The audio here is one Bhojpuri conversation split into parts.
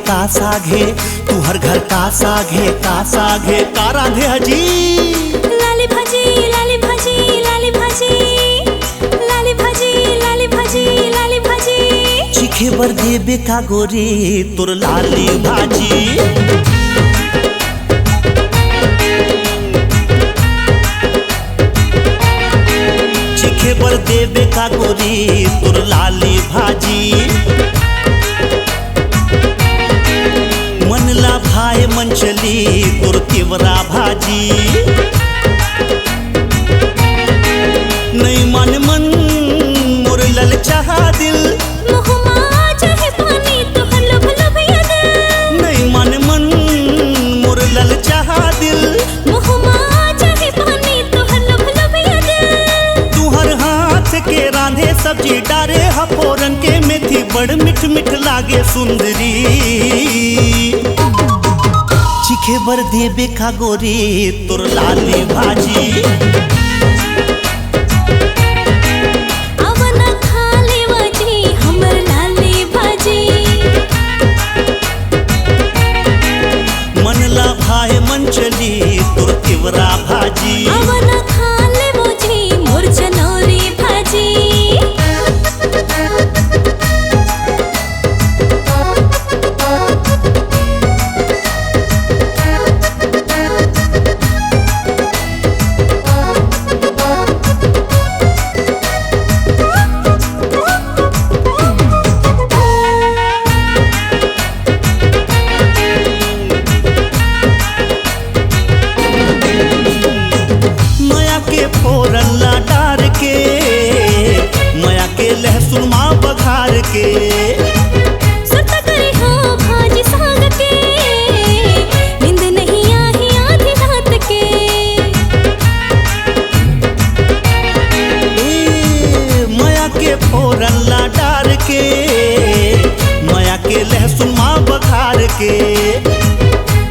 का साघे तू हर घर का साघे का रांधे हजी लाली भाजी लाली भाजी लाली भाजी लाली भाजी लाली भाजी लाली भाजी चिखे बर देबे का गोरी तोर लाली भाजी चिखे बर देबे का गोरी तोर लाली भाजी मनला भाई मंचली तोर तिवरा भाजी नहीं मन मन मोर ललचा दिल मुहमा चाहे पानी तो हल्लो भलो भैया दिल नहीं मन मन मोर ललचा दिल मुहमा चाहे पानी तो हल्लो भलो भैया दिल तू हर हाथ के रांधे सब्जी डारे हफोरन के मेथी बड़ मिठ मिठ लागे सुंदरी चिखे बर देबे का गोरी तोर लाली भाजी अवना खा लेवा जी हमर लाली भाजी मनला भाई मंचली तोर तिवरा भाजी अवना खा लेवो जी मोर जनौरी भाजी फोरल्ला डार के मया के लहसुन माँ बघार के सुरता करे हो भाजी साग के नींद नहीं आही आधी रात के मया के फोरल्ला डार के मया के लहसुन माँ बघार के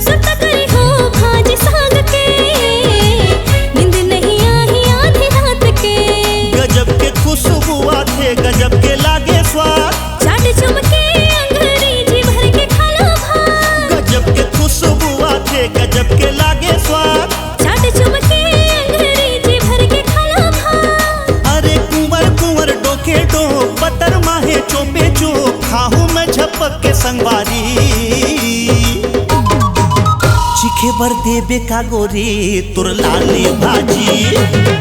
सुरता करे हो भाजी साग के खुशबू आथे गजब के लागे स्वाद चाट चुमके अंग्रेजी भर के खा लो भात गजब के खुशबू आथे गजब के लागे स्वाद चाट चुमके अंग्रेजी भर के खा लो भात अरे कुंवर कुंवर डोके डो बतर माहे चोपे चो खाहू में झपक के संगवारी चिखे बर देबे का गोरी तोर लाली भाजी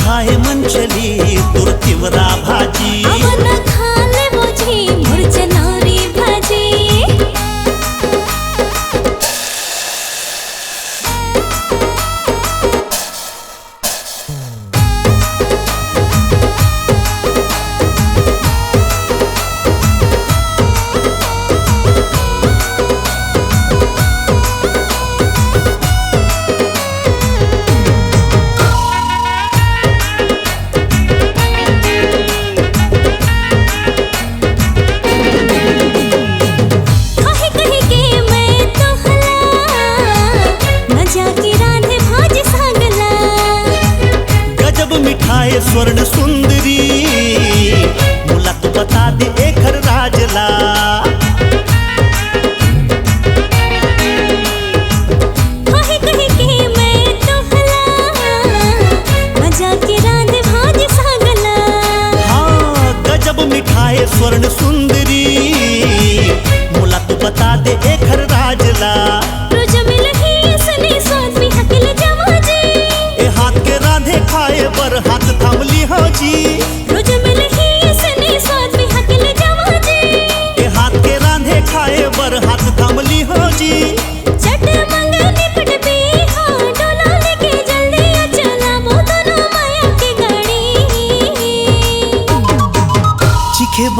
भाई मंचली तोर तिवरा भाजी अवना खा लेवो जी मोर जनौरी भाजी स्वर्ण सुंदरी मुला तो बता दे एकर राजला कहे कहे के मैं तो हला मजा के रांध भाज सागला हाँ गजब मिठाई स्वर्ण सुंदरी मुला तो बता दे एकर राजला रोज मिलही असली स्वाद भी हकल जवाजी ए हाथ के रांधे खाए बर हाथ थामली हो जी रोज मिलही असली स्वाद भी हकल जवाजी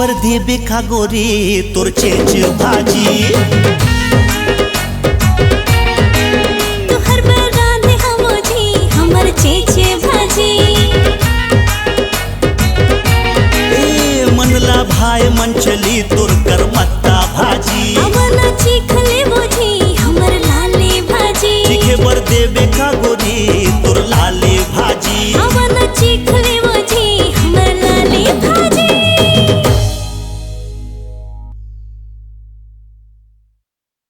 बर देबे का गोरी तोर चेच भाजी तू हर बार रांधे हमो जी हमर चेचे भाजी ए मनला भाई मन चली तोर कर मत्ता भाजी अब ना चीख ले वो जी हमर लाले भाजी चीखे बर देबे का